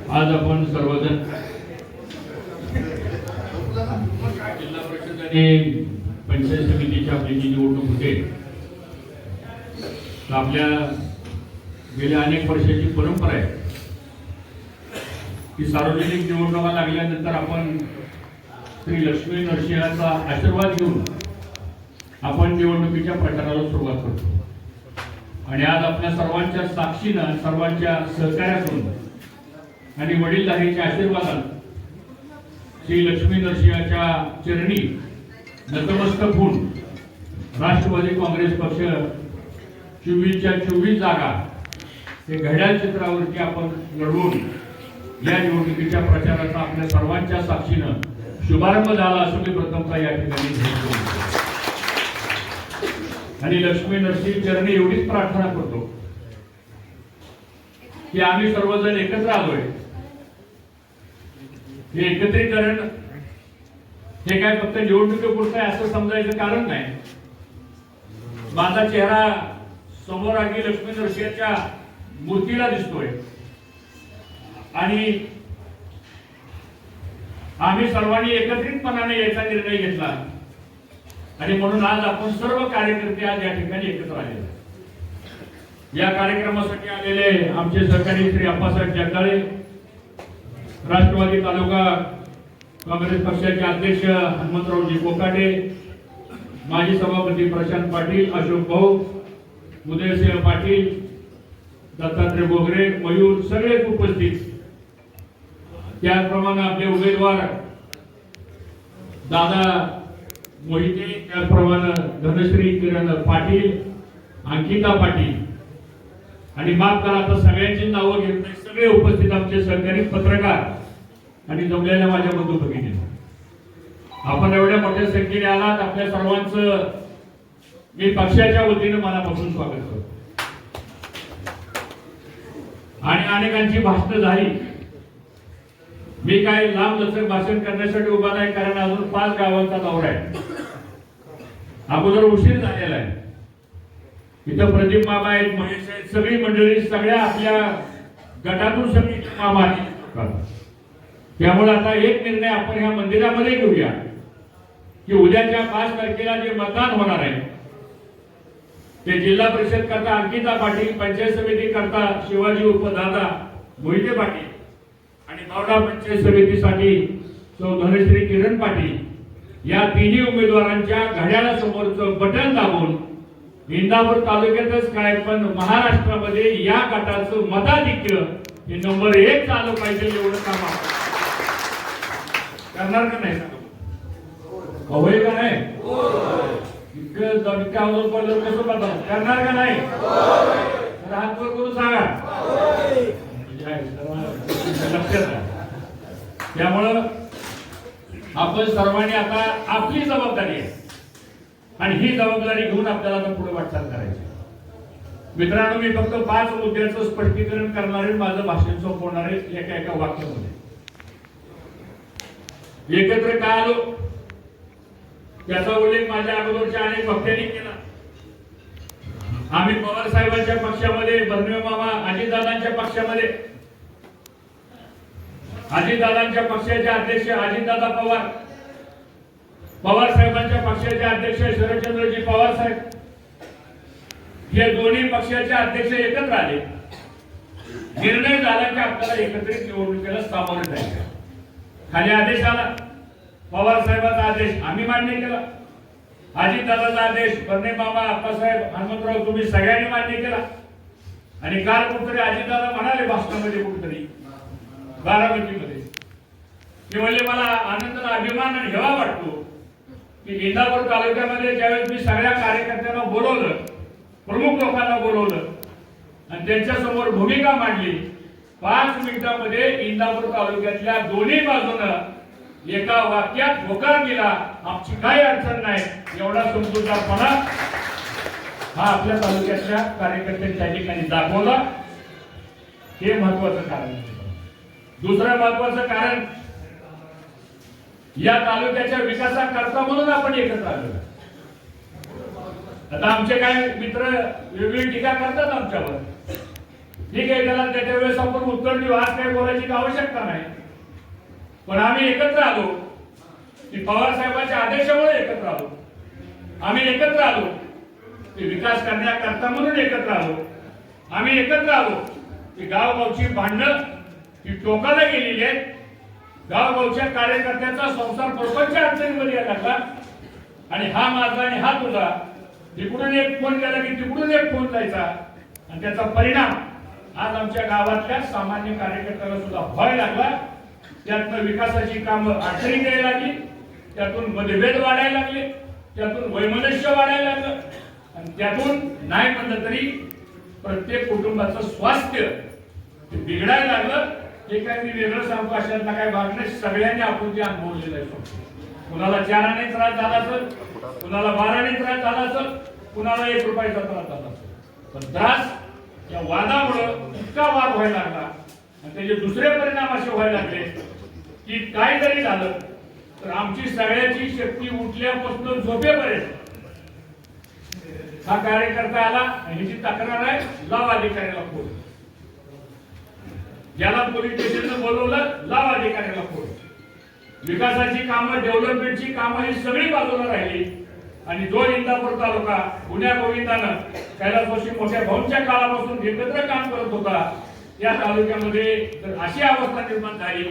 आज आपण सर्वजण जिल्हा परिषद आणि पंचायत समितीची आपली जी निवडणूक होते आपल्या गेल्या अनेक वर्षाची परंपरा आहे की सार्वजनिक निवडणुका लागल्यानंतर आपण श्री लक्ष्मी नरसिंहाचा आशीर्वाद घेऊन आपण निवडणुकीच्या प्रचाराला सुरुवात करतो आणि आज आपल्या सर्वांच्या साक्षीनं सर्वांच्या सहकार्यातून आणि वडीलधारीच्या आशीर्वादाने श्री लक्ष्मी नरसिंहाच्या चरणी नतमस्तक होऊन राष्ट्रवादी काँग्रेस पक्ष 24च्या 24 जागा हे घड्याळ चित्रावरती आपण लढवून या निवडणुकीच्या प्रचाराचा आपल्या सर्वांच्या साक्षीनं शुभारंभ झाला असं मी प्रथमतः या ठिकाणी सांगतो आणि लक्ष्मी नरसिंह चरणी एवढीच प्रार्थना करतो की आम्ही सर्वजण एकत्र आलोय हे एकत्रीकरण हे काय फक्त निवडणुकीपुरतं आहे असं समजायचं कारण नाही। माझा चेहरा समोर आगी लक्ष्मी नरसिंहाच्या मूर्तीला दिसतोय आणि आम्ही सर्वांनी एकत्रितपणाने याचा निर्णय घेतला आणि म्हणून आज आपण सर्व कार्यकर्ते आज या ठिकाणी एकत्र आलेले। या कार्यक्रमासाठी आलेले आमचे सहकारी श्री अप्पासाहेब जगदाळे, राष्ट्रवादी तालुका काँग्रेस पक्षाचे अध्यक्ष हनुमंतरावजी कोकाटे, माजी सभापती प्रशांत पाटील, अशोक भाऊ, उदयसिंह पाटील, दत्तात्रय बोगरे, मयूर, सगळे उपस्थित। त्याचप्रमाणे आपले उमेदवार दादा मोहिते, त्याचप्रमाणे धनश्री किरण पाटील, अंकिता पाटील आणि माफ करा आता सगळ्यांची नावं घेत नाही, सगळे उपस्थित आमचे सहकारी पत्रकार आणि जमलेल्या माझ्या बंधू भगिनी, आपण एवढ्या मोठ्या संख्येने आलात। आपल्या सर्वांचं मी पक्षाच्या वतीने मनापासून स्वागत करतो आणि अनेकांची भाषणं झाली। मी काय लांब लचक भाषण करण्यासाठी उभा नाही, कारण अजून 5 गावांचा दौरा आहे, अगोदर उशीर झालेला आहे। इथं प्रदीप मामा आहेत, महेश आहेत, सगळी मंडळी सगळ्या आपल्या गटातून सगळी मामा आहेत। त्यामुळे आता एक निर्णय आपण ह्या मंदिरामध्ये घेऊया की उद्याच्या 5 तारखेला जे मतदान होणार आहे ते जिल्हा परिषद करता अंकिता पाटील, पंचायत समिती करता शिवाजी उर्फ दादा मोहिते पाटील आणि बावडा पंचायत समितीसाठी सौ धनश्री किरण पाटील या तिन्ही उमेदवारांच्या घड्याळासमोरचं बटन दाबून इंदापूर तालुक्यातच काय पण महाराष्ट्रामध्ये या गटाचं मताधिक्य हे नंबर 1 चालू पाहिजे एवढं काम आपण करणार का नाही? होय का नाही? इतकं दणकावर पडलं कसं बघा, करणार का नाही? तर हात वर करून सांगा। त्यामुळं आपण सर्वांनी आता आपली जबाबदारी आहे आणि ही जबाबदारी घेऊन आपल्याला आता पुढे वाटचाल करायची। मित्रांनो, मी फक्त 5 मुद्द्याचं स्पष्टीकरण करणार आहे, माझं भाषण संपवणार आहे एका एका वाक्यामध्ये। एकत्र का आलो त्याचा उल्लेख माझ्या अगोदरच्या अनेक वक्त्यांनी केला। आम्ही पवार साहेबांच्या पक्षामध्ये, बर्नवे मामा अजितदादांच्या पक्षामध्ये, अजितदादांच्या पक्षाचे अध्यक्ष अजितदादा पवार, पवार साहेबांच्या पक्षाचे अध्यक्ष शरदचंद्रजी पवार साहेब, हे दोन्ही पक्षाचे अध्यक्ष एकत्र आले। निर्णय झाला की आपल्याला एकत्रित निवडणुकीला सामोरे जायचं। खाली आदेश आला, पवार साहेबांचा आदेश आम्ही मान्य केला, अजितदादाचा आदेश बर्ने मामा, अप्पासाहेब, हनुमंतराव तुम्ही सगळ्यांनी मान्य केला। आणि काल कुठतरी अजितदादा म्हणाले भाषणामध्ये, कुठतरी बारामतीमध्ये, ते म्हणले मला आनंद, अभिमान आणि हेवा वाटतो की इंदापूर तालुक्यामध्ये ज्यावेळेस मी सगळ्या कार्यकर्त्यांना बोलवलं, प्रमुख लोकांना बोलवलं आणि त्यांच्या समोर भूमिका मांडली, 5 मिनिटांमध्ये इंदापूर तालुक्यातल्या दोन्ही बाजूनं एका वाक्यात होकार दिला, आमची काही अडचण नाही, एवढा समजूतदारपणा हा आपल्या तालुक्यातल्या कार्यकर्त्यांच्या ठिकाणी दाखवला। हे महत्वाचं कारण आहे। दुसरं महत्वाचं कारण, या तालुक्याच्या विकासाकरता म्हणून आपण एकत्र आलो। आता आमचे काय मित्र वेगवेगळी टीका करतात आमच्यावर ठीक आहे, त्याला त्याच्या वेळेस आपण उत्तर देऊ, आज काही बोलायची आवश्यकता नाही. पण आम्ही एकत्र आलो की पवार साहेबांच्या आदेशामुळे एकत्र आलो. आम्ही एकत्र आलो की विकास करण्याकरता म्हणून एकत्र आलो. आम्ही एकत्र आलो की गावगावची भांडणं ही टोकाला गेलेली आहेत. गावगावच्या कार्यकर्त्यांचा संसार प्रपंच अडचणीमध्ये यायला लागला आणि हा माझा आणि हा तुझा, तिकडून एक फोन केला की तिकडून एक फोन जायचा आणि त्याचा परिणाम आज आमच्या गावातल्या सामान्य कार्यकर्त्याला सुद्धा व्हायला लागला. त्यातनं विकासाची कामं अडचणी यायला लागली, त्यातून मतभेद वाढायला लागले, त्यातून वैमनस्य वाढायला लागलं आणि त्यातून नाही म्हणलं तरी प्रत्येक कुटुंबाचं स्वास्थ्य बिघडायला लागलं. हे काय मी वेगळं सांगतो अशातला काय भाग नाही, सगळ्यांनी आपण ते अनुभवलेलं आहे. कुणाला 4 आणे त्रास झाला असेल, कुणाला 12 आणे त्रास झाला असेल, कुणाला 1 रुपयाचा त्रास झाला असेल. पण त्रास या वादामुळं इतका वाद व्हायला लागला आणि त्याचे दुसरे परिणाम असे व्हायला लागले की काय जरी झालं तर आमची सगळ्याची शक्ती उठल्यापासून झोपेपर्यंत हा कार्यकर्ता आला आणि ह्याची तक्रार आहे, लाव अधिकाऱ्याला फोन. ज्याला पोलीस स्टेशनला बोलवलं, लाव अधिकाऱ्याला फोन. विकासाची कामं, डेव्हलपमेंटची कामं ही सगळी बाजूला राहिली आणि जो इंदापूर तालुका गुन्ह्या गोविंदानं कैलासवासी मोठ्या भाऊंच्या काळापासून एकत्र काम करत होता, या तालुक्यामध्ये जर अशी अवस्था निर्माण झाली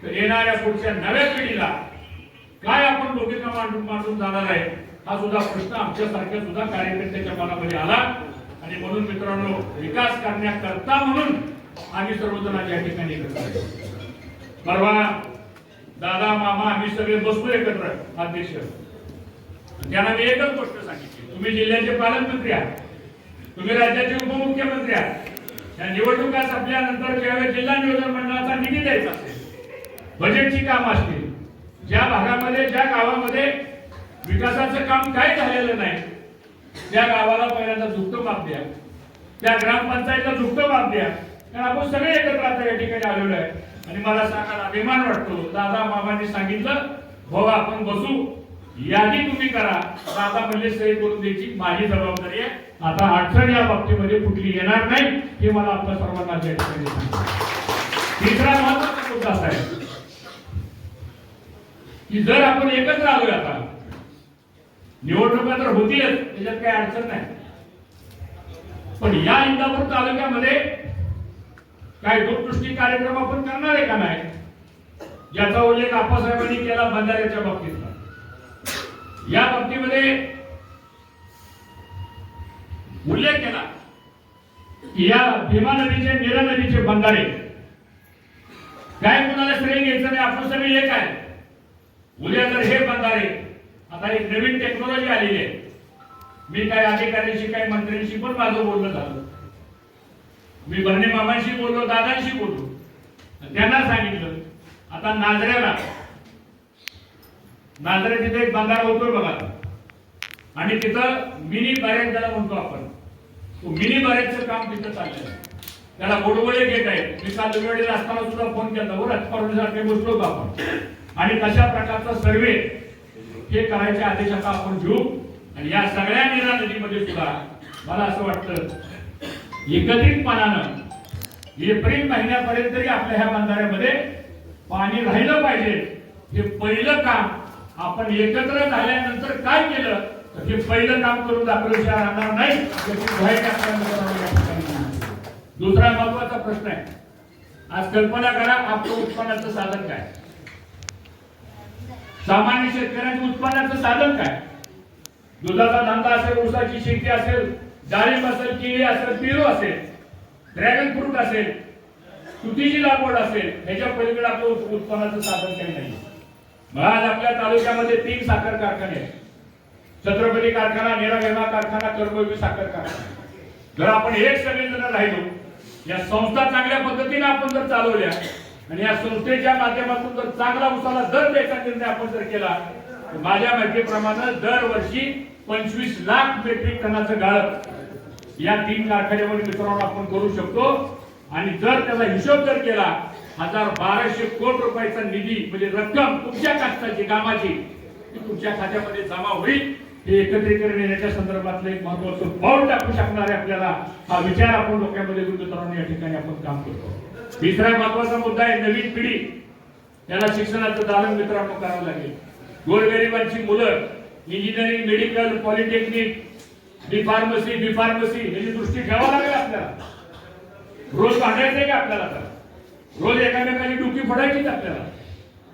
तर येणाऱ्या पुढच्या नव्या पिढीला काय आपण लोकांना मांडून जाणार आहे, हा सुद्धा प्रश्न आमच्यासारख्या सुद्धा कार्यकर्त्याच्या मनामध्ये आला. आणि म्हणून मित्रांनो, विकास करण्याकरता म्हणून आम्ही सर्वजण या ठिकाणी एकत्र आलो. परवा दादा मामा आम्ही सगळे बसलो एकत्र. अध्यक्ष त्यांना मी एकच गोष्ट सांगितली, तुम्ही जिल्ह्याचे पालकमंत्री आहात, तुम्ही राज्याचे उपमुख्यमंत्री आहात. या निवडणुका संपल्यानंतर ज्यावेळेस जिल्हा नियोजन मंडळाचा निधी द्यायचा असेल, बजेटची काम असतील, ज्या भागामध्ये ज्या गावामध्ये विकासाचं काम काय झालेलं नाही त्या गावाला पहिल्यांदा झुकतं माप द्या, त्या ग्रामपंचायतला झुकतं माप द्या. कारण आपण सगळे एकत्र आता या ठिकाणी आलेलो आहे आणि मला सांगायला अभिमान वाटतो. दादा मामांनी सांगितलं, भाऊ आपण बसू, यादी तुम्ही करा, दादा म्हणले सही करून द्यायची माझी जबाबदारी आहे. आता अडचण या बाबतीमध्ये कुठली येणार नाही हे मला आपल्या सर्वांना या ठिकाणी सांगायचं. तिसरा महत्त्वाचा मुद्दा असा आहे की जर आपण एकत्र आलोय, आता निवडणुका तर होतीलच, त्याच्यात काही अडचण नाही, पण या इंदापूर तालुक्यामध्ये काय दूरदृष्टी कार्यक्रम आपण करणार आहे का नाही, याचा उल्लेख आप्पासाहेबांनी केला बंधाऱ्याच्या बाबतीतला. या बाबतीमध्ये उल्लेख केला की या भीमा नदीचे, नीरा नदीचे बंधारे काय कुणाला श्रेय घ्यायचं नाही, आपण सगळे एक आहे. उद्या जर हे बंधारे, आता एक नवीन टेक्नॉलॉजी आलेली आहे, मी काय अधिकाऱ्यांशी काय मंत्र्यांशी पण माझं बोलणं झालं, मी बर्णे मामांशी बोललो, दादांशी बोललो, त्यांना सांगितलं आता नाझऱ्याला तिथे एक बंधारा होतोय बघा आणि तिथं मिनी बॅरेज ज्याला म्हणतो आपण, तो मिनी बॅरेजचं काम तिथं चाललेलं आहे. त्याला गोडगोळे घेत आहेत. मी काल वेळेला असताना सुद्धा फोन केला, राजकारणासाठी बसलो आपण आणि तशा प्रकारचा सर्वे हे करायच्या आदेश आता आपण घेऊ. आणि या सगळ्या नीरा नदीमध्ये सुद्धा मला असं वाटतं एकत्रितपणानं एप्रिल महिन्यापर्यंत तरी आपल्या ह्या बंधाऱ्यामध्ये पाणी राहिलं पाहिजे. हे पहिलं काम आपण एकत्र झाल्यानंतर काय केलं तर हे पहिलं काम करून दाखवल्याशिवाय राहणार नाही. दुसरा महत्वाचा प्रश्न आहे, आज कल्पना करा आपलं उत्पन्नाचं साधन काय, सामान्य शेतकऱ्यांच्या उत्पन्नाचं साधन काय. दुधाचा धंदा असेल, ऊसाची शेती असेल, डाळिंब असेल, केळी असेल, पेरू असेल, ड्रॅगन फ्रूट असेल, तुतीची लागवड असेल, ह्याच्या पलीकडे आपलं उत्पन्नाचं साधन काही नाही. मग आज आपल्या तालुक्यामध्ये 3 साखर कारखाने आहेत, छत्रपती कारखाना, नेरागेमा कारखाना, कर्मयोगी साखर कारखाना. जर आपण एक सगळेजण राहिलो, या संस्था चांगल्या पद्धतीने आपण जर चालवल्या आणि या संस्थेच्या माध्यमातून जर चांगला उसाला दर द्यायचा निर्णय आपण जर केला, तर माझ्या माहितीप्रमाणे दरवर्षी 25 लाख मेट्रिक टनाचं गाळप या 3 कारखान्यामध्ये मित्रांनो आपण करू शकतो. आणि जर त्याचा हिशोब जर केला 1200 कोटी रुपयाचा निधी म्हणजे रक्कम तुमच्या कष्टाची कामाची ती तुमच्या खात्यामध्ये जमा होईल. हे एकत्रीकरण येण्याच्या संदर्भातलं एक महत्वाचं पाऊल टाकू शकणारे आपल्याला हा विचार आपण लोकांमध्ये गुंतवून या ठिकाणी आपण काम करतो. तिसरा महत्वाचा मुद्दा आहे नवीन पिढी याला शिक्षणाचं दालन मित्रांनो करावं लागेल. गोरगरिबांची मुलं इंजिनिअरिंग, मेडिकल, पॉलिटेक्निक, बी फार्मसी याची दृष्टी ठेवावं लागेल आपल्याला. रोज भांडायचंय का आपल्याला? तर रोज एकामेकाची डुकी फोडायचीच आपल्याला.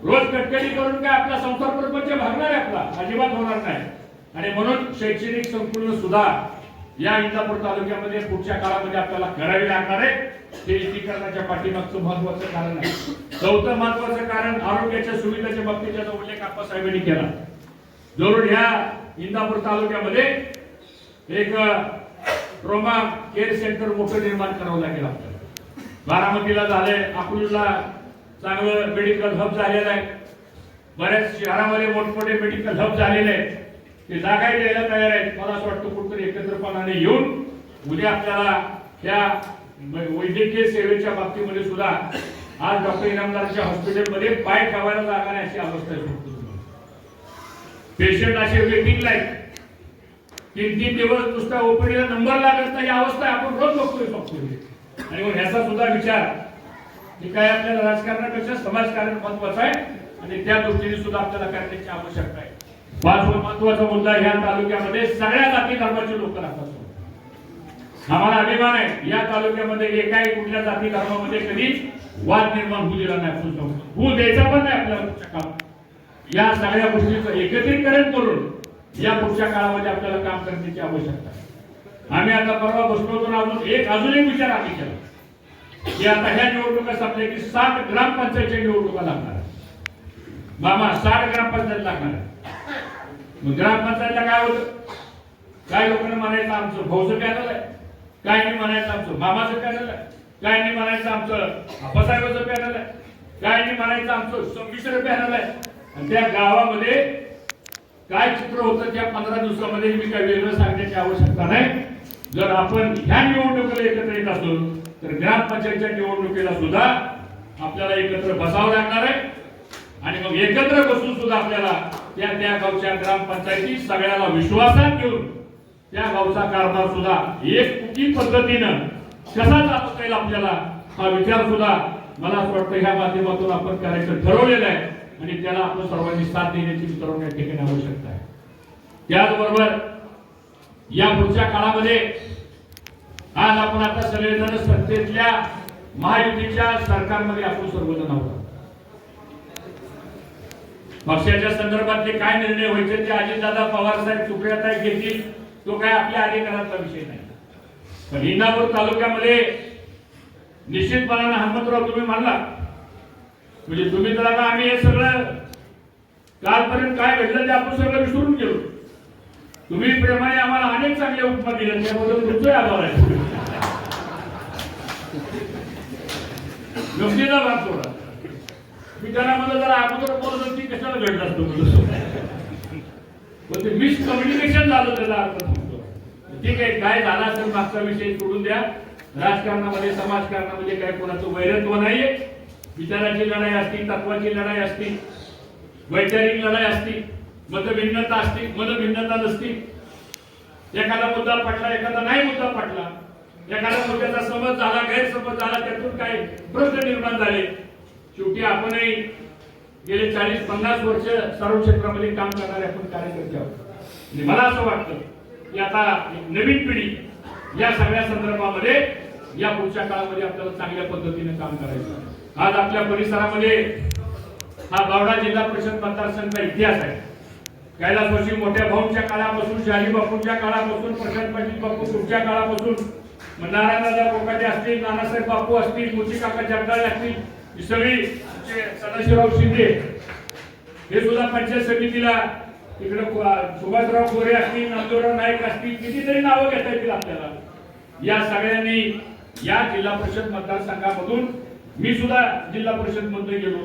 रोज कटकटी करून काय आपला संसार प्रपंच भागणार आहे? आपला अजिबात होणार नाही. आणि म्हणून शैक्षणिक संकुल सुद्धा या इंदापूर तालुक्यामध्ये पुढच्या काळामध्ये आपल्याला करावी लागणार आहे. हे एकीकरणाच्या पाठीमागचं महत्वाचं कारण आहे. चौथं महत्वाचं कारण आरोग्याच्या सुविधेच्या बाबतीत ज्याचा उल्लेख आप्पासाहेबांनी केला. जरूर ह्या इंदापूर तालुक्यामध्ये एक ट्रॉमा केअर सेंटर मोठं निर्माण करावं लागेल आपल्याला. बारामतीला झालंय, अकलूजला चांगलं मेडिकल हब झालेलं आहे. बऱ्याच शहरामध्ये मोठमोठे मेडिकल हब झालेले आहेत. ते जागाही द्यायला तयार आहेत. मला असं वाटतं कुठेतरी एकत्रपणाने येऊन उद्या आपल्याला त्या वैद्यकीय सेवेच्या बाबतीमध्ये सुद्धा आज डॉक्टर इनामदारच्या हॉस्पिटलमध्ये पाय ठेवायला जागा नाही अशी अवस्था आहे. पेशंट असे वेटिंगला आहेत. 3-3 दिवस नुसता ओपीडीला नंबर लागत नाही अवस्था आपण रोज बघतोय. आणि मग ह्याचा सुद्धा विचार हे काय आपल्याला राजकारणापेक्षा समाजकारण महत्वाचं आहे आणि त्या दृष्टीने सुद्धा आपल्याला करण्याची आवश्यकता आहे. पाचवा महत्वाचा मुद्दा ह्या तालुक्यामध्ये सगळ्या जाती धर्माचे लोक राहतात. आम्हाला अभिमान आहे या तालुक्यामध्ये एकाही कुठल्या जाती धर्मामध्ये कधी वाद निर्माण होऊ दिला नाही. होऊ द्यायचा पण नाही आपल्याला. या सगळ्या गोष्टीचं एकत्रीकरण करून या पुढच्या काळामध्ये आपल्याला काम करण्याची आवश्यकता आहे. आम्ही आता परवा बसलो होतो अजून एक विचार आम्ही केला की आता ह्या निवडणुका संपल्या की 60 ग्रामपंचायतच्या निवडणुका लागणार. मामा 60 ग्रामपंचायत लागणार. मग ग्रामपंचायतला काय होतं? काय लोकांना म्हणायचं आमचं भाऊचं पॅनल आहे, काय नाही म्हणायचं आमचं मामाचं पॅनल आहे, काय नाही म्हणायचं आमचं आप्पासाहेबाचं पॅनल आहे, काय नाही म्हणायचं आमचं संमिश्र पॅनल आहे. आणि त्या गावामध्ये काय चित्र होतं त्या 15 दिवसामध्ये मी काय वेगळं सांगण्याची आवश्यकता नाही. जर आपण ह्या निवडणुकीला एकत्र येत असलो तर ग्रामपंचायतच्या निवडणुकीला सुद्धा आपल्याला एकत्र बसावं लागणार आहे. आणि मग एकत्र बसून सुद्धा आपल्याला त्या गावच्या ग्रामपंचायती सगळ्याला विश्वासात घेऊन त्या गावचा कारभार सुद्धा एकमुखी पद्धतीनं कसा चालवता येईल आपल्याला हा विचार सुद्धा मला असं वाटतं ह्या माध्यमातून आपण करायचं ठरवलेलं आहे. आणि त्याला आपण सर्वांनी साथ देण्याची मित्रांनो या ठिकाणी आवश्यकता आहे. त्याचबरोबर या पुढच्या काळामध्ये आज आपण आता सगळेजण सत्तेतल्या महायुतीच्या सरकारमध्ये आपण सर्वजण आहोत. पक्षाच्या संदर्भातले काय निर्णय व्हायचे ते अजितदादा पवार साहेब सुप्रियाताई घेतील तो काय आपल्या अधिकारातला विषय नाही. पण इंदापूर तालुक्यामध्ये निश्चितपणाने हनुमंतराव तुम्ही मानला म्हणजे तुम्ही तर आता आम्ही हे सगळं कालपर्यंत काय घडलं ते आपण सगळं विसरून गेलो. तुम्ही प्रेमाने आम्हाला अनेक चांगल्या उपमा दिल्या त्याबद्दल तुमचे आभार आहे. गमतीचा भाग थोडा मी त्यांना मला जरा अगोदर बोलत की कशाला घडलं असतो पण ते मिसकम्युनिकेशन झालं त्याचा अर्थ सांगतो. ठीक आहे काय झाला असेल मागचा विषय सोडून द्या. राजकारणामध्ये समाजकारणामध्ये काय कोणाचं वैरत्व नाहीये. विचाराची लढाई असती, तत्वाची लढाई असती, वैचारिक लढाई असती, मतभिन्नता असती, मतभिन्नता नसती. एखादा मुद्दा पटला एखादा नाही मुद्दा पटला, एखाद्या मुद्द्याचा समज झाला गैरसमज झाला त्यातून काय प्रश्न निर्माण झाले. शेवटी आपणही गेले 40-50 वर्ष सर्व क्षेत्रामध्ये काम करणारे आपण कार्यकर्ते आहोत. मला असं वाटतं की आता नवीन पिढी या सगळ्या संदर्भामध्ये या पुढच्या काळामध्ये आपल्याला चांगल्या पद्धतीने काम करायचं. आज आपल्या परिसरामध्ये हा बावडा जिल्हा परिषद मतदारसंघाचा इतिहास आहे. कैलासवासी मोठ्या भाऊंच्या काळापासून, शहाजी बापूंच्या काळापासून, प्रशांत पाटील बापू तुमच्या काळापासून, नारायणदादा कोकाटे असतील, नानासाहेब बापू असतील, मोठी काका जगदाळे असतील, ही सगळी सदाशिवराव शिंदे हे सुद्धा पंचायत समितीला इकडे सुभाषराव गोरे असतील, नंदुराव नाईक असतील, कितीतरी नावं घेता येतील आपल्याला. या सगळ्यांनी या जिल्हा परिषद मतदारसंघामधून मी सुद्धा जिल्हा परिषद मध्ये गेलो.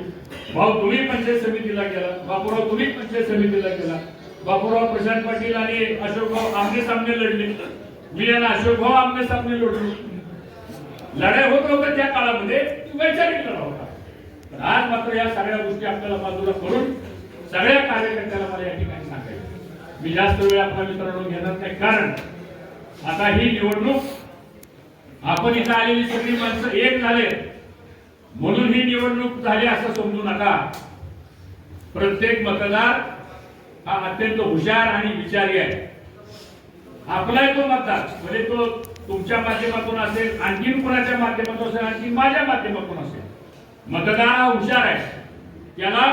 भाऊ तुम्ही पंचायत समितीला गेला, बापूराव तुम्ही पंचायत समितीला गेला. बापूराव प्रशांत पाटील आणि अशोकभाऊ आमने सामने लढले. मी आणि अशोकभाऊ आमने सामने लढलो. लढाई होत होत्या त्या काळामध्ये वैचारिक लढा होता. पण आज मात्र या सगळ्या गोष्टी आपल्याला बाजूला करून सगळ्या कार्यकर्त्याला मला या ठिकाणी सांगायचं मी जास्त वेळ आपल्या मित्रांनो घेणार नाही, कारण आता ही निवडणूक आपण इथं आलेली सगळी माणसं एक झाले म्हणून ही निवडणूक झाली असं समजू नका. प्रत्येक मतदार हा अत्यंत हुशार आणि विचारी आहे. आपला तो मतदार म्हणजे तो तुमच्या माध्यमातून असेल, आणखीन कोणाच्या माध्यमातून असेल, आणखीन माझ्या माध्यमातून असेल, मतदार हा हुशार आहे. त्याला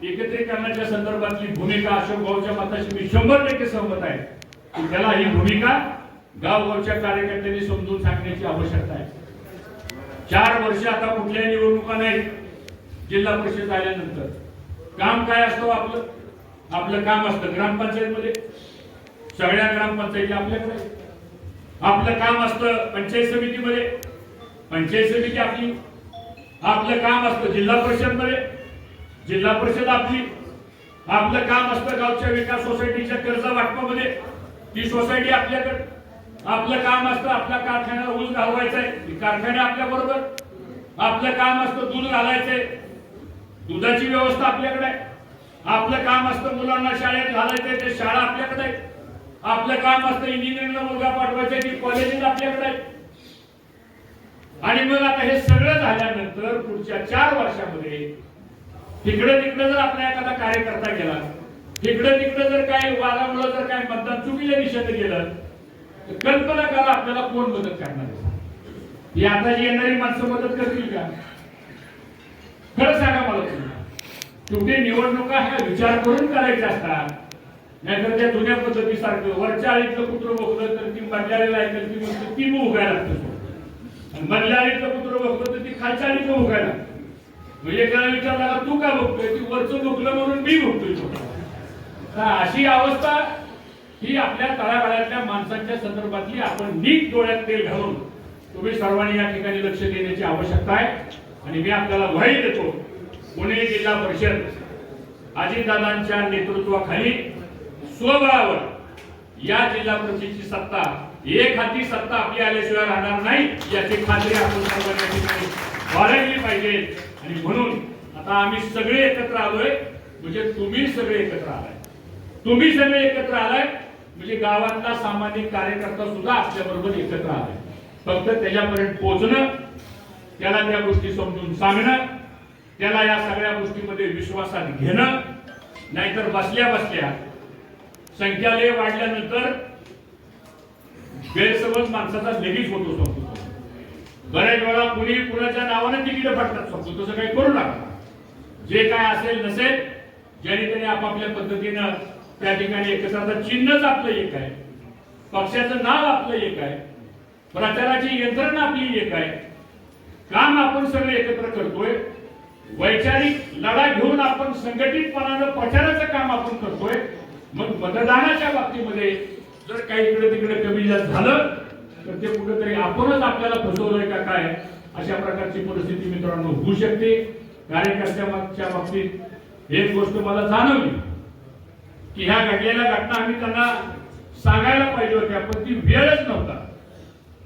एकत्रीकरणाच्या संदर्भातली भूमिका अशोक भाऊच्या मताशी मी 100% सहमत आहे की त्याला ही भूमिका गावगावच्या कार्यकर्त्यांनी समजून सांगण्याची आवश्यकता आहे. 4 वर्ष आता कुठल्या निवडणुका नाही. जिल्हा परिषद आल्यानंतर काम काय असतं आपलं काम असतं ग्रामपंचायतमध्ये, सगळ्या ग्रामपंचायती आपल्याकडे. आपलं काम असतं पंचायत समितीमध्ये, पंचायत समिती आपली. आपलं काम असतं जिल्हा परिषद मध्ये, जिल्हा परिषद आपली. आपलं काम असतं गावच्या विकास सोसायटीच्या कर्ज वाटपामध्ये, ती सोसायटी आपल्याकडे. आपलं काम असतं आपल्या कारखान्याला ऊस घालवायचा आहे, कारखाने आपल्या बरोबर. आपलं काम असतं दूध घालायचंय, दुधाची व्यवस्था आपल्याकडे आहे. आपलं काम असतं मुलांना शाळेत घालायचंय, ते शाळा आपल्याकडे आहे. आपलं काम असतं इंजिनिअरिंगला मुलगा पाठवायचा, ती कॉलेजेस आपल्याकडे आहे. आणि मग आता हे सगळं झाल्यानंतर पुढच्या 4 वर्षामध्ये तिकडे तिकडे जर आपला एखादा कार्यकर्ता गेला, तिकडे तिकडे जर काही वादामुळे जर काही मतदान चुकीच्या दिशेने गेलं, तर कल्पना करा आपल्याला कोण मदत करणार आहे. ही आता जी येणारी माणसं मदत करतील का? खरं सांगा मला तुम्ही. शेवटी निवडणुका ह्या विचार करून करायच्या असतात, नाहीतर त्या जुन्या पद्धतीसारखं वरच्या आळीतलं कुत्र भोगलं तर ती मधल्या ऐकल ती म्हणतो ती उगायला लागतं, आणि मधल्या आळीतलं कुत्र भोगलं तर ती खालच्या आळीत उगायला. म्हणजे एकाला विचारला तू का बघतोय, ती वरचं भोगलं म्हणून मी भोगतोय. अशी अवस्था ही आपल्या तळागाळातल्या माणसांच्या संदर्भातली आपण नीट डोळ्यात तेल घालून तुम्ही सर्वांनी या ठिकाणी लक्ष देण्याची आवश्यकता आहे. आणि मी आपल्याला ग्वाही देतो, पुणे जिल्हा परिषद अजितदादांच्या नेतृत्वाखाली स्वबळावर या जिल्हा परिषदेची सत्ता, एक हाती सत्ता आपली आल्याशिवाय राहणार नाही याची खात्री आपण सर्वांनी बाळगली पाहिजे. आणि म्हणून आता आम्ही सगळे एकत्र आलोय, म्हणजे तुम्ही सगळे एकत्र आलाय. तुम्ही सगळे एकत्र आलाय म्हणजे गावातला सामान्य कार्यकर्ता सुद्धा आपल्या बरोबर एकत्र आलाय. फक्त त्याच्यापर्यंत पोहोचणं, त्याला त्या गोष्टी समजून सांगणं, त्याला या सगळ्या गोष्टीमध्ये विश्वासात घेणं. नाहीतर बसल्या बसल्या संख्या लय वाढल्यानंतर गैरसमज माणसाचा लगेच होतो. बऱ्याच वेळा कुणी कुणाच्या नावाने तिकीट फाटतात. समजतो तसं काही करू नका. जे काय असेल नसेल, ज्याने त्याने आपापल्या पद्धतीनं त्या ठिकाणी एकत्र, चिन्हच आपलं एक आहे, पक्षाचं नाव आपलं एक आहे, प्रचाराची यंत्रणा आपली एक आहे, काम आपण सगळे एकत्र करतोय, वैचारिक लढा घेऊन आपण संघटितपणानं प्रचाराचं काम आपण करतोय. मग मतदानाच्या बाबतीमध्ये जर काही इकडे तिकडे कमी जास्त झालं तर ते कुठेतरी आपणच आपल्याला फसवलंय का काय, अशा प्रकारची परिस्थिती मित्रांनो होऊ शकते. कार्यकर्त्यांच्या बाबतीत एक गोष्ट मला जाणवली की ह्या घडलेल्या घटना आम्ही त्यांना सांगायला पाहिजे होत्या, पण ती वेळच नव्हता.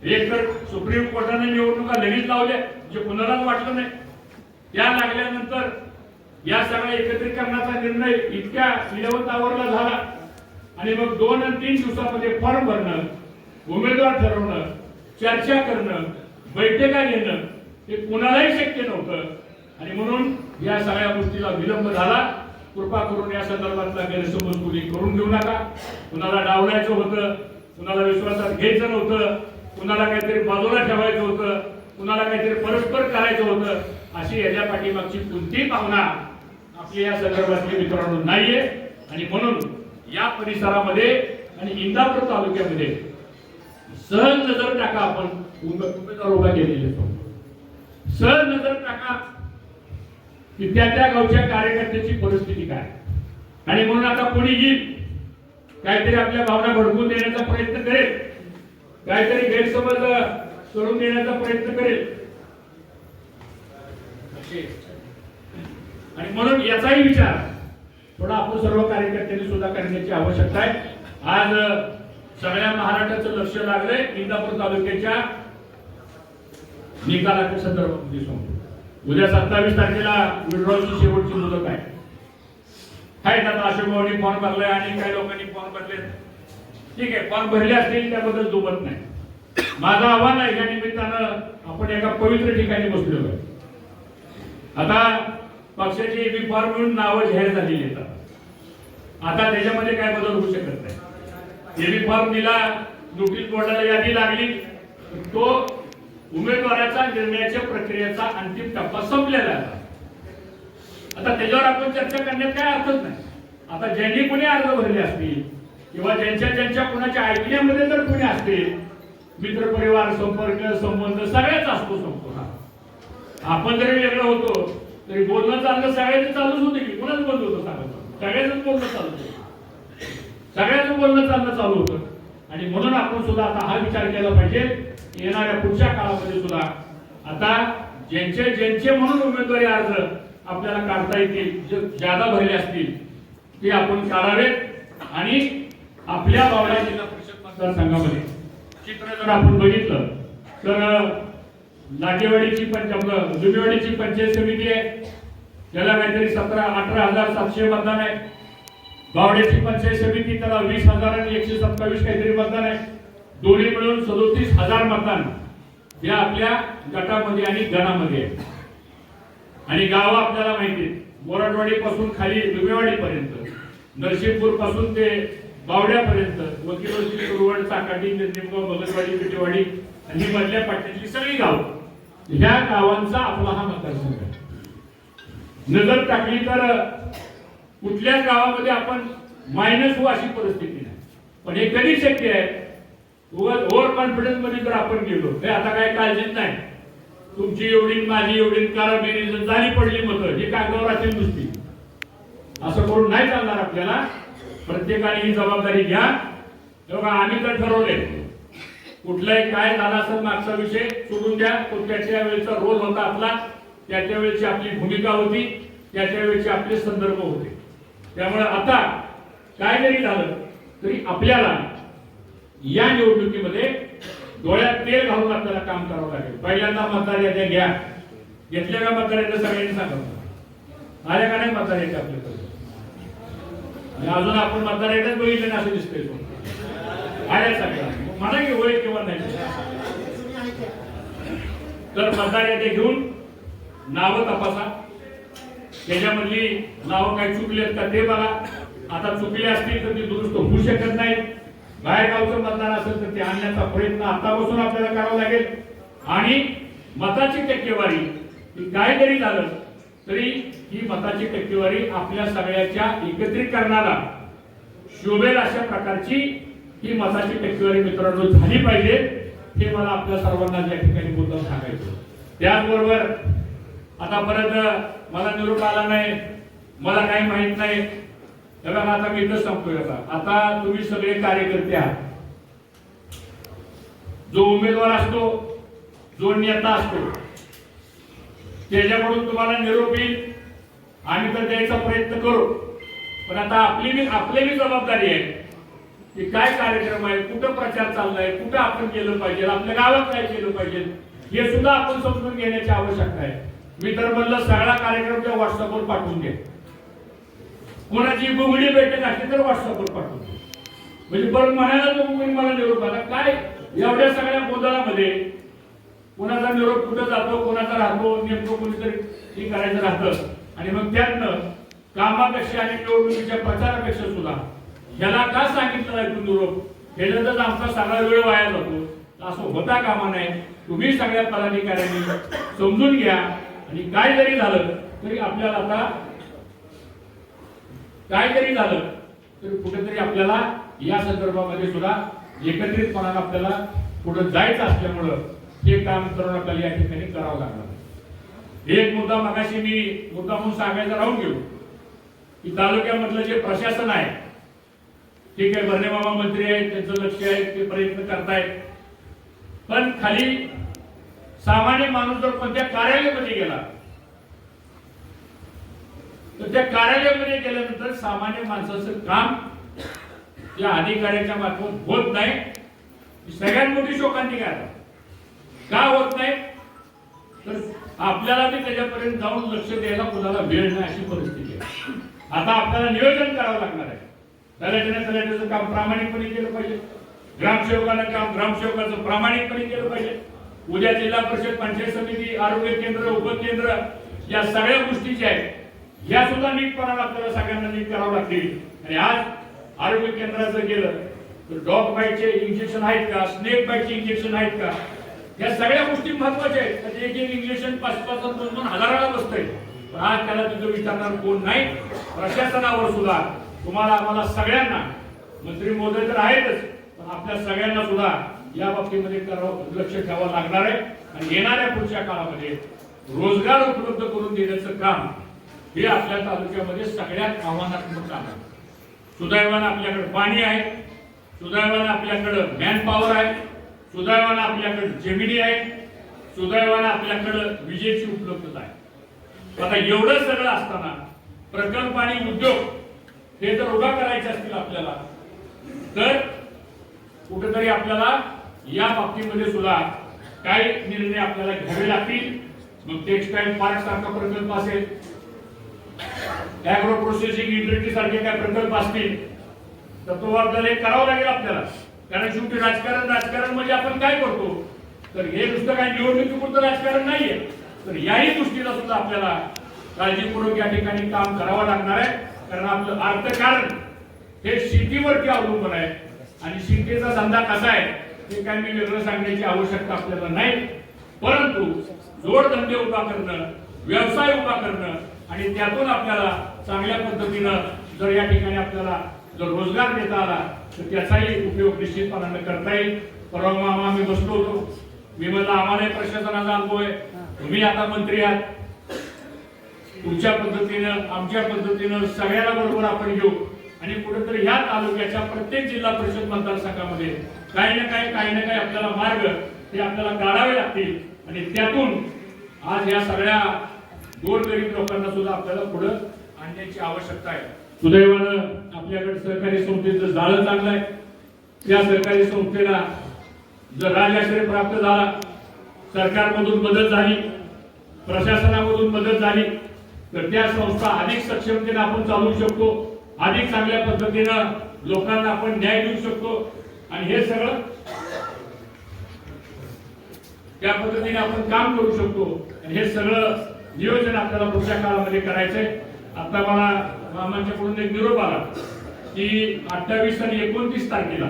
एक तर सुप्रीम कोर्टाने निवडणुका लगेच लावल्या, जे कुणालाच वाटलं नाही. त्या लागल्यानंतर या सगळ्या एकत्रीकरणाचा निर्णय इतक्या विलवतावरला झाला आणि मग 2 आणि 3 दिवसामध्ये फॉर्म भरणं, उमेदवार ठरवणं, चर्चा करणं, बैठका घेणं हे कुणालाही शक्य नव्हतं. आणि म्हणून या सगळ्या गोष्टीला विलंब झाला. कृपा करून या संदर्भातला गैरसमज कोणी करून घेऊ नका. कुणाला डावलायचं होतं, कुणाला विश्वासात घ्यायचं नव्हतं, कुणाला काहीतरी बाजूला ठेवायचं होतं, कुणाला काहीतरी परस्पर करायचं होतं, अशी याच्या पाठीमागची कोणतीही भावना आपली या संदर्भातली मित्रांनो नाहीये. आणि म्हणून या परिसरामध्ये आणि इंदापूर तालुक्यामध्ये सहज नजर टाका, आपण उमेदवार उभा केलेले सहज नजर टाका की त्या त्या गावच्या कार्यकर्त्याची परिस्थिती काय. आणि म्हणून आता कोणी येईल काहीतरी आपल्या भावना भडकून देण्याचा प्रयत्न करेल, काहीतरी गैरसमज करून देण्याचा प्रयत्न करेल. आणि म्हणून याचाही विचार थोडा आपण सर्व कार्यकर्त्यांनी सुद्धा करण्याची आवश्यकता आहे. आज सगळ्या महाराष्ट्राचं लक्ष लागलंय इंदापूर तालुक्याच्या निकालाच्या संदर्भामध्ये. उद्या 27 तारखेला विड्रॉलची शेवटची मुदत आहे. आहेत आता अशोक भाऊनी फॉर्म भरलाय आणि काही लोकांनी फॉर्म भरले, ठीक आहे, फॉर्म भरले असतील त्याबद्दल दुमत नाही. माझं आव्हान आहे या निमित्तानं आपण एका पवित्र ठिकाणी बसलेलो आहे. आता पक्षाची एबी फॉर्म म्हणून नावं जाहीर झालेली आहेत. आता त्याच्यामध्ये काय बदल होऊ शकत नाही. एबी फॉर्म दिला, नोटीस बोर्डाला यादी लागली, तो उमेदवाराचा निर्णयाच्या प्रक्रियेचा अंतिम टप्पा संपलेला आहे. आता त्याच्यावर आपण चर्चा करण्यात काय अर्थच नाही. आता ज्यांनी कोणी अर्ज भरले असतील किंवा ज्यांच्या कोणाच्या ऐकण्यामध्ये जर कोणी असतील, मित्र परिवार संपर्क संबंध सगळ्याच असतो संपूर्ण. आपण जरी वेगळं होतो तरी बोलणं चाललं सगळ्याचं चालूच होतं की कोणाच बंद होतं सांगायचं, सगळ्याच बोलणं चालू होतं, सगळ्याच बोलणं चालणं चालू होतं. आणि म्हणून आपण सुद्धा आता हा विचार केला पाहिजे येणाऱ्या पुढच्या काळामध्ये सुद्धा आता ज्यांचे म्हणून उमेदवारी अर्ज आपल्याला काढता येतील, ज्यादा भरले असतील ते आपण काढावेत. आणि आपल्या बावडा जिल्हा परिषद मतदारसंघामध्ये चित्र जर आपण बघितलं तर लाटेवाडीची जुबेवाडीची पंचायत समिती आहे, त्याला काहीतरी 18,700 मतदान आहे. बावड्याची पंचायत समिती त्याला 20,127 काहीतरी मतदान आहे. दोन्ही मिळून 37,000 मतदान या आपल्या गटामध्ये आणि गणामध्ये आहे. आणि गाव आपल्याला माहिती आहे, बोराटवाडी पासून खाली जुबेवाडी पर्यंत, नरसिंहपूर पासून ते बावड्यापर्यंत, वकील कुरवड, चाकाटी, निमगाव, भगतवाडी, पेटेवाडी आणि ही मधल्या पट्ट्यातली सगळी गाव, ह्या गावांचा आपला हा मतदारसंघ आहे. नजर टाकली तर कुठल्याच गावामध्ये आपण मायनस हो अशी परिस्थिती नाही. पण हे कधी शक्य आहे? ओव्हर कॉन्फिडन्स मध्ये जर आपण गेलो, हे आता काय काळजीच नाही, तुमची एवढी माझी एवढी कारागिरी झाली पडली मतं ही कागदावर असेल नुसती, असं करून नाही चालणार. आपल्याला प्रत्येकाने ही जबाबदारी घ्या. तेव्हा आम्ही तर ठरवले कुठलाही काय झाला असेल मागचा विषय सोडून द्या, तो त्याच्या वेळेचा रोल होता आपला, त्याच्या वेळेची आपली भूमिका होती, त्याच्या वेळेचे आपले संदर्भ होते. त्यामुळे आता काय जरी झालं तरी आपल्याला या निवडणुकीमध्ये डोळ्यात तेल घालून आपल्याला काम करावं लागेल. पहिल्यांदा मतदार याद्या घ्या, घेतल्या का मतदार याद्या सगळ्यांनी सांगा, आल्या का नाही मतदार याद्या आपल्याकडे? अजून आपण मतदार याद्याच बघितले ना असं दिसतंय. आल्या सगळ्या म्हणा की होईल किंवा नाही, तर मतदार याद्या घेऊन नावं तपासा, त्याच्यामधली नावं काही चुकलेत का ते बघा. आता चुकले असतील तर ती दुरुस्त होऊ शकत नाही. बाहेर गावचं मतदान असेल तर ते आणण्याचा प्रयत्न आतापासून आपल्याला करावा लागेल. आणि मताची टक्केवारी काय जरी झालं तरी ही मताची टक्केवारी आपल्या सगळ्याच्या एकत्रीकरणाला शोभेल अशा प्रकारची ही मताची टक्केवारी मित्रांनो झाली पाहिजे. हे मला आपल्या सर्वांना या ठिकाणी मुद्दाम सांगायचं. त्याचबरोबर आता परत मला निरोप आला नाही, मला काही माहित नाही, तेव्हा आता मी इथं संपतोय. आता तुम्ही सगळे कार्यकर्ते आहात. जो उमेदवार असतो, जो नेता असतो, त्याच्याकडून तुम्हाला निरोप येईल, आम्ही तर द्यायचा प्रयत्न करू. पण आता आपली बी जबाबदारी आहे की काय कार्यक्रम आहे, कुठं प्रचार चाललाय, कुठं आपण केलं पाहिजे, आपल्या गावात काय केलं पाहिजे, हे सुद्धा आपण समजून घेण्याची आवश्यकता आहे. मी तर म्हणलं सगळा कार्यक्रम त्या व्हॉट्सअपवर पाठवून द्या. कोणाची बुंगडी बैठक असली तर व्हॉट्सअपवर पाठवून द्या. म्हणजे परत म्हणायला तो मला निरोप आला काय, एवढ्या सगळ्या गोंधळामध्ये कोणाचा निरोप कुठं जातो, कोणाचा राहतो, नेमकं कोणीतरी हे करायचं राहतं. आणि मग त्यातनं कामापेक्षा आणि निवडणुकीच्या प्रचारापेक्षा सुद्धा ह्याला का सांगितलं नाही तू निरोप, ह्याच्यातच आमचा सगळा वेळ वाया जातो. असं होता कामा नाही. तुम्ही सगळ्या पदाधिकाऱ्यांनी समजून घ्या. आणि काय जरी झालं तरी आपल्याला आता काय जरी झालं तरी कुठेतरी आपल्याला या संदर्भामध्ये सुद्धा एकत्रितपणाने आपल्याला पुढे जायचं असल्यामुळं हे काम करून आपल्याला या ठिकाणी करावं लागणार. एक मुद्दा मगाशी मी मुद्दा म्हणून सांगायचा राहून गेलो की तालुक्यामधलं जे प्रशासन आहे, ठीक आहे, भरणे मामा मंत्री आहेत, त्यांचं लक्ष आहे, ते प्रयत्न करतायत. पण खाली सामान्य माणूस जर कोणत्या कार्यालयामध्ये गेला तर त्या कार्यालयामध्ये गेल्यानंतर सामान्य माणसाचं काम या अधिकाऱ्याच्या मार्फत होत नाही. सगळ्यात मोठी शोकांतिका आहे. का होत नाही तर आपल्याला बी त्याच्यापर्यंत जाऊन लक्ष द्यायला कुणाला वेळ नाही अशी परिस्थिती आहे. आता आपल्याला नियोजन करावं लागणार आहे. तलाठ्याचं काम प्रामाणिकपणे केलं पाहिजे. ग्रामसेवकानं काम ग्रामसेवकाचं प्रामाणिकपणे केलं पाहिजे. उद्या जिल्हा परिषद, पंचायत समिती, आरोग्य केंद्र, उपकेंद्र या सगळ्या गोष्टी ज्या आहेत ह्या सुद्धा नीटपणाला आपल्याला सगळ्यांना नीट करावं लागतील. आणि आज आरोग्य केंद्राचं गेलं तर डॉग बाईटचे इंजेक्शन आहेत का, स्नेक बाईटचे इंजेक्शन आहेत का, या सगळ्या गोष्टी महत्वाच्या आहेत. एक एक इंजेक्शन 5,000 2,000 हजाराला बसतंय. पण आज त्याला तिथं विचारणार कोण नाही. प्रशासनावर सुद्धा तुम्हाला आम्हाला सगळ्यांना, मंत्री महोदय तर आहेतच, पण आपल्या सगळ्यांना सुद्धा या बाबतीमध्ये लक्ष ठेवावं लागणार आहे. आणि येणाऱ्या पुढच्या काळामध्ये रोजगार उपलब्ध करून देण्याचं काम हे आपल्या तालुक्यामध्ये सगळ्यात आव्हानात्मक काम आहे. सुदैवानं आपल्याकडे पाणी आहे, सुदैवानं आपल्याकडे मॅन पॉवर आहे, सुदैवानं आपल्याकडे जमिनी आहे, सुदैवानं आपल्याकडे विजेची उपलब्धता आहे. आता एवढं सगळं असताना प्रकल्प आणि उद्योग हे जर उभा करायचे असतील आपल्याला तर कुठेतरी आपल्याला या बाबतीमध्ये सुद्धा काही निर्णय आपल्याला घ्यावे लागतील. मग टेक्सटाईल पार्क सारखा प्रकल्प असेल, ऍग्रो प्रोसेसिंग इंडस्ट्री सारखे काय प्रकल्प असतील तर तो आपल्याला करावं लागेल आपल्याला. कारण शेवटी राजकारण म्हणजे आपण काय करतो तर हे नुसतं काही निवडणुकीपुरतं राजकारण नाहीये. तर याही दृष्टीला सुद्धा आपल्याला काळजीपूर्वक या ठिकाणी काम करावं लागणार आहे. कारण आपलं अर्थकारण हे शेतीवरती अवलंबून आहे आणि शेतीचा धंदा कसा आहे हे काय मी वेगळं सांगण्याची आवश्यकता आपल्याला नाही. परंतु जोडधंदे उभा करणं, व्यवसाय उभा करणं आणि त्यातून आपल्याला चांगल्या पद्धतीनं जर या ठिकाणी आपल्याला जर रोजगार देता आला तर त्याचाही उपयोग निश्चितपणाने करता येईल. परवा आम्ही बसलो होतो, मी म्हणलं आम्हाला प्रशासनाचा अनुभव आहे, तुम्ही आता मंत्री आहात, तुमच्या पद्धतीनं आमच्या पद्धतीनं सगळ्याला बरोबर आपण घेऊ आणि कुठेतरी ह्या तालुक्याच्या प्रत्येक जिल्हा परिषद मतदारसंघामध्ये काही ना काही आपल्याला मार्ग हे आपल्याला काढावे लागतील. आणि त्यातून आज या सगळ्या गोरगरीब लोकांना सुद्धा आपल्याला पुढे आणण्याची आवश्यकता आहे. सुदैवानं आपल्याकडे सहकारी संस्थेचं जाळं चांगलं आहे. त्या सहकारी संस्थेला जर राजाश्रय प्राप्त झाला, सरकारमधून मदत झाली, प्रशासनामधून मदत झाली तर त्या संस्था अधिक सक्षमतेने आपण चालवू शकतो, अधिक चांगल्या पद्धतीनं लोकांना आपण न्याय देऊ शकतो. आणि हे सगळं त्या पद्धतीने आपण काम करू शकतो. आणि हे सगळं नियोजन आपल्याला पुढच्या काळामध्ये करायचंय. आता मला मामांच्याकडून एक निरोप आला की 28 आणि 29 तारखेला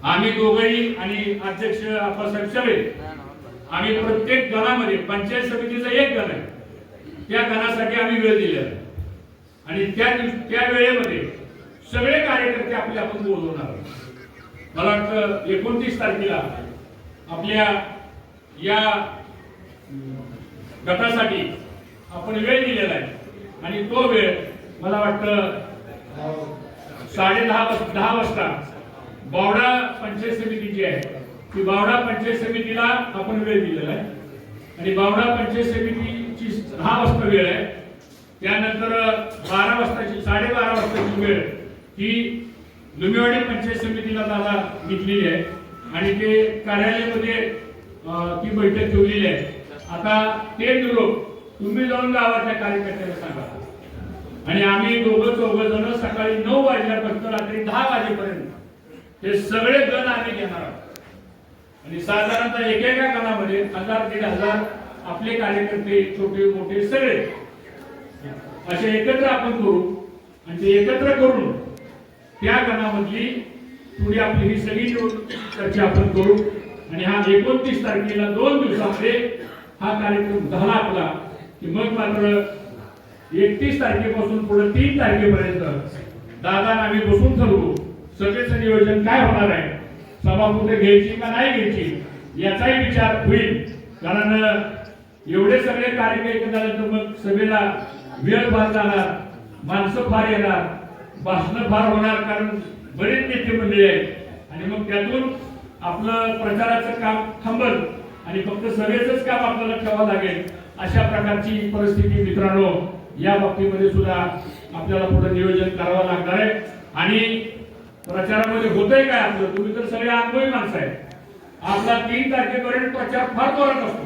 आम्ही दोघेही आणि अध्यक्ष आप्पासाहेब सगळे आम्ही प्रत्येक गणामध्ये पंचायत समितीचा एक गण आहे त्या गणासाठी आम्ही वेळ दिलेला आहे. आणि त्या वेळेमध्ये सगळे कार्यकर्ते आपले आपण बोलवणार. मला वाटतं 29 तारखेला आपल्या या गटासाठी आपण वेळ दिलेला आहे. आणि तो वेळ मला वाटतं 10:30 वाजता बावडा पंचायत समिती जी आहे ती बावडा पंचायत समितीला आपण वेळ दिलेला आहे. आणि बावडा पंचायत समितीची 10 वाजता वेळ आहे. त्यानंतर 12 वाजताची 12:30 वाजताची वेळ ही लुमेवाडी पंचायत समितीला दादा घेतलेली आहे आणि ते कार्यालयामध्ये ती बैठक ठेवलेली आहे. आता ते निरोप तुम्ही जाऊन गावाच्या कार्यकर्त्यांना सांगा. आणि आम्ही दोघं जण सकाळी 9 वाजल्यापासून रात्री 10 वाजेपर्यंत हे सगळे गण आम्ही घेणार आहोत. आणि साधारणतः एकेका गणामध्ये 1000-1500 आपले कार्यकर्ते छोटे मोठे सगळे असे एकत्र आपण करू आणि ते एकत्र करून त्या गणामधली पुढे आपली ही सगळी चर्चा आपण करू. आणि हा 29 तारखेला 2 दिवसामध्ये हा कार्यक्रम झाला आपला की मग मात्र 31 तारखेपासून पुढे 3 तारखेपर्यंत दादा आम्ही बसून ठरवू सगळेच नियोजन काय होणार आहे, सभा कुठे घ्यायची का नाही घ्यायची याचाही विचार होईल. कारण एवढे सगळे कार्यक्रम एकत्र झाले तर मग सभेला वेळ फार जाणार, माणसं फार येणार, भाषण फार होणार. कारण बरेच नेते मंडळी आहेत आणि मग त्यातून आपलं प्रचाराचं काम थांबल आणि फक्त सभेचंच काम आपल्याला ठेवावं लागेल. अशा प्रकारची परिस्थिती मित्रांनो या बाबतीमध्ये सुद्धा आपल्याला पुढे नियोजन करावं लागणार आहे. आणि प्रचारामध्ये होतंय काय आपलं, तुम्ही तर सगळे अनुभवी माणसं आहे. आपला 3 तारखेपर्यंत प्रचार फार जोरात असतो.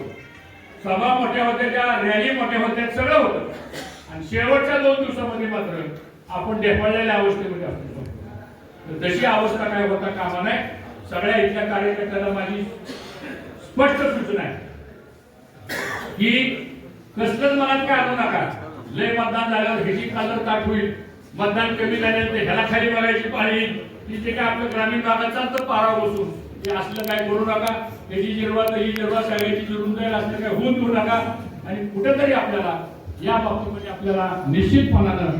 सभा मोठ्या होत्या, त्या रॅली मोठ्या होत्या, सगळं होतं. आणि शेवटच्या 2 दिवसामध्ये मात्र आपण ढेपाळलेल्या अवस्थेमध्ये असतो. तर तशी अवस्था काय होता कामा नये. सगळ्या इथल्या कार्यकर्त्याला माझी स्पष्ट सूचना आहे की कसलंच मनात काय आणू नका. लय मतदान झाल्यावर ह्याची कालर ताट होईल, मतदान कमी झाल्यानंतर ह्याला खाली बघायची पाळी येईल, की जे काय आपलं ग्रामीण भागात चालतं पारा बसून हे असलं काय करू नका. त्याची जिरवा तर ही जिरवा सगळ्याची जिरून जाईल असलं काय होऊन देऊ नका. आणि कुठेतरी आपल्याला या बाबतीमध्ये आपल्याला निश्चितपणानं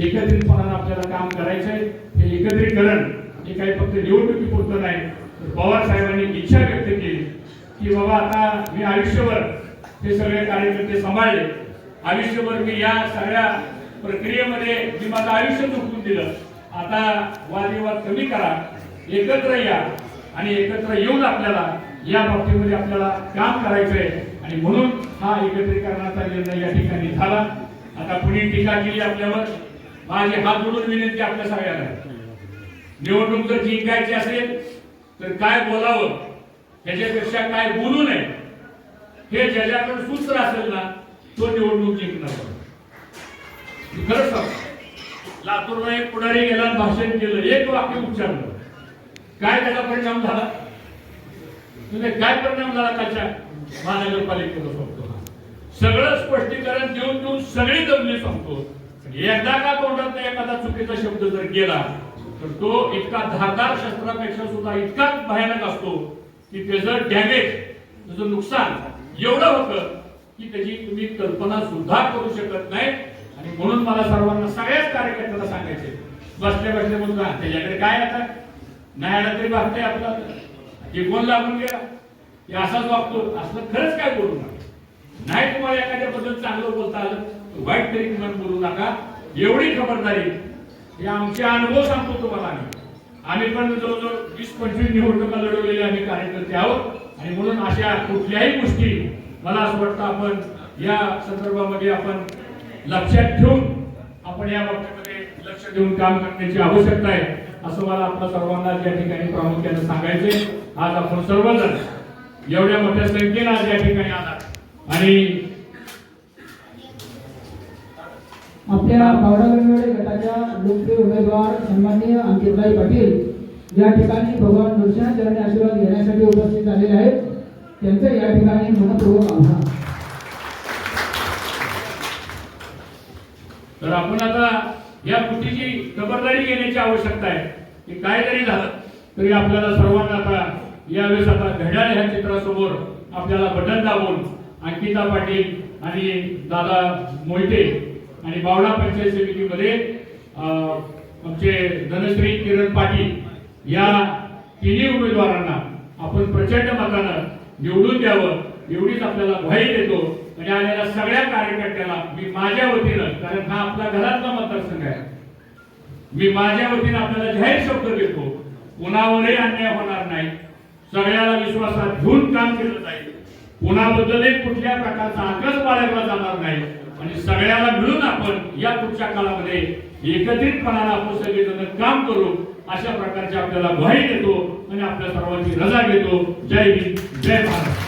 एकत्रितपणानं आपल्याला काम करायचंय. हे एकत्रीकरण हे काही फक्त निवडणुकीपुरतं नाही, तर पवार साहेबांनी इच्छा व्यक्त केली की बाबा आता मी आयुष्यभर हे सगळे कार्यकर्ते सांभाळले, आयुष्यभर मी या सगळ्या प्रक्रियेमध्ये मी माझं आयुष्य झोकून दिलं. आता वादविवाद कमी करा, एकत्र या आणि एकत्र येऊन आपल्याला या बाबतीमध्ये आपल्याला काम करायचंय. आणि म्हणून हा एकत्रीकरणाचा निर्णय या ठिकाणी झाला. आता कुणी टीका केली आपल्यावर, माझी हात जोडून विनंती आपल्या सगळ्यांना, निवडणूक जर जिंकायची असेल तर काय बोलावं त्याच्यापेक्षा काय बोलू नये हे ज्याच्याकडे सूत्र असेल ना तो निवडणूक जिंकणार. खरंच लातूरला एक पुढारी गेला, भाषण केलं, एक वाक्य उच्चारलं, काय त्याचा परिणाम झाला, म्हणजे काय परिणाम झाला त्याच्या महानगरपालिकेवर सांगतो. सगळं स्पष्टीकरण देऊन देऊन सगळी दमली सांगतो. एकदा का तोंडात एखादा चुकीचा शब्द जर गेला तर तो इतका धारदार शस्त्रापेक्षा सुद्धा इतकाच भयानक असतो की त्याचं डॅमेज, त्याचं नुकसान एवढं होतं की त्याची तुम्ही कल्पना सुद्धा करू शकत नाही. आणि म्हणून मला सर्वांना सगळ्याच कार्यकर्त्यांना सांगायचे, बसल्या बसल्या म्हणून त्याच्याकडे काय आता नाही आला तरी वागतंय आपला कोण लागून गेला हे असाच वागतो असलं खरंच काय बोलू नका. नाही तुम्हाला एखाद्याबद्दल चांगलं बोलता आलं तर वाईट तरी तुम्हाला बोलू नका. एवढी खबरदारी हे आमचे अनुभव सांगतो तुम्हाला. आम्ही पण जवळजवळ 20-25 निवडणुका लढवलेल्या आम्ही कार्यकर्ते आहोत. आणि म्हणून अशा कुठल्याही गोष्टी मला असं वाटतं आपण या संदर्भामध्ये आपण लक्षात ठेवून आपण या बाबतीमध्ये लक्ष देऊन काम करण्याची आवश्यकता आहे असं मला आपल्या सर्वांना या ठिकाणी प्रामुख्याने सांगायचे. आज आपण सर्वजण एवढ्या मोठ्या संख्येने आज या ठिकाणी आलात आणि आपल्या बावडा गटाच्या लोकप्रिय उमेदवार सन्माननीय अंकितभाई पाटील या ठिकाणी भगवान नृसिंह चरणी आशीर्वाद घेण्यासाठी उपस्थित झालेले आहेत. त्यांचं या ठिकाणी मनपूर्वक आभार. तर आपण आता या कृतीची खबरदारी घेण्याची आवश्यकता आहे की काय जरी झालं तरी आपल्याला सर्वांना आता यावेळेस आता घड्याळ ह्या चित्रासमोर आपल्याला बटन दाबून अंकिता पाटील आणि दादा मोहिते आणि बावडा पंचायत समितीमध्ये आमचे धनश्री किरण पाटील या तिन्ही उमेदवारांना आपण प्रचंड मतानं निवडून द्यावं एवढीच आपल्याला ग्वाही देतो. म्हणजे आलेल्या सगळ्या कार्यकर्त्याला मी माझ्या वतीनं, कारण हा आपला घरातला मतदारसंघ आहे, मी माझ्या वतीनं आपल्याला जाहीर शब्द देतो, कुणावरही अन्याय होणार नाही, सगळ्याला विश्वासात घेऊन काम केलं जाईल, कुणाबद्दलही कुठल्या प्रकारचा आकस बाळगला जाणार नाही आणि सगळ्याला मिळून आपण या पुढच्या काळामध्ये एकत्रितपणाने आपण सगळेजण काम करू अशा प्रकारची आपल्याला ग्वाही देतो आणि आपल्या सर्वांची रजा घेतो. जय हिंद, जय भारत.